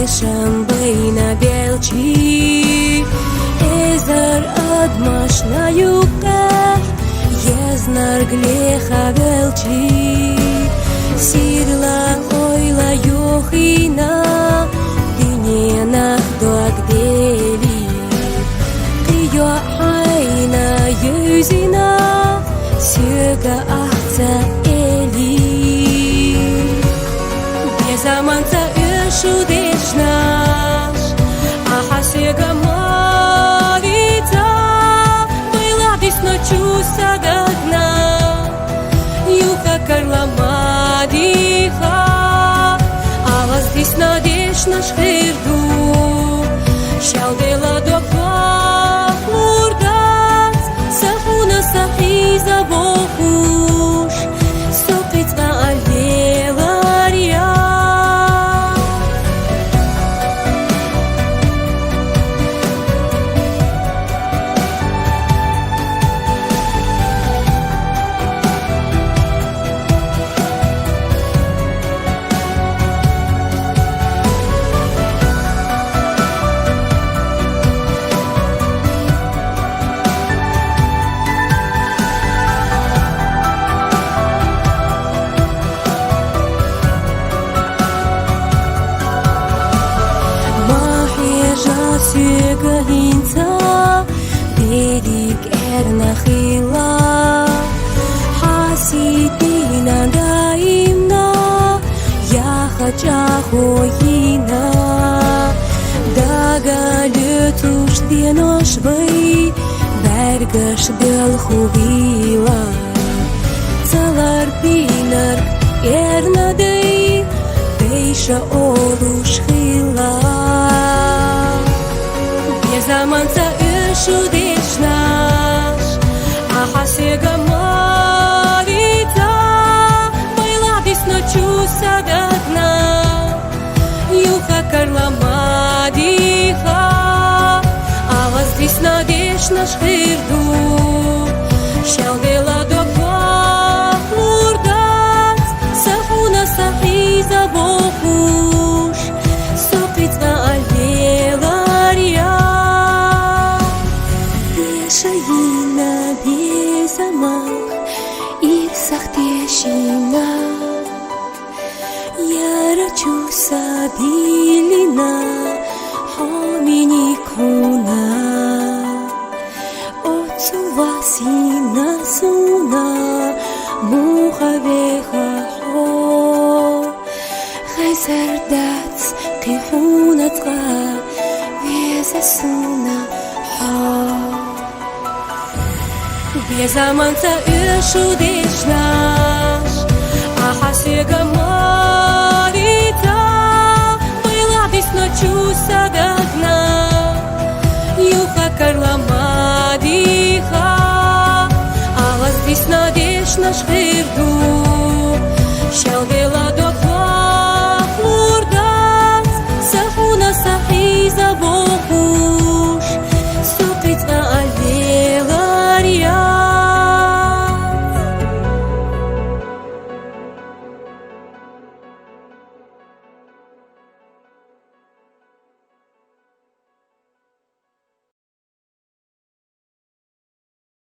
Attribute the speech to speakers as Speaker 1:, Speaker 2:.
Speaker 1: Шам бейна белчи Эзар адмаш на юкар Езнар глеха белчи Сирла ойла юхина Диненах дуагдели Кио хайна юзина Сюга ахца эли Безаманца Шудеш наш, ахасега молится, была ночью садагна, юха карла мадиха, а вас здесь надежд наш хирду, шалдела до пахурдас, сахуна сахи забохуш, соприца альвелария. Сюга хинца, берег эрнахила, хасидина даимна, я хача хоина, дага лютуш денош бей, бергаш бел хувила, цалар пинар эрнадей, бейша олуш хила. Заманца шудеш наш, ахасега молится, была ночью садагна, юха карла мадиха, а вас здесь надежд наш хирду, шалдела до пахурдас, сахуна сахи забохуш, соприца альвелария. Шаина безамах и сахтешина Я рачу сабилина хоминикуна Отцу васина суна мухавеха хо Хайсардац кихунатка везасуна хо Безаманца шудеш наш, ахасега молится, была ночью садагна, юха карла мадиха, а вас здесь надежд наш хирду, шалде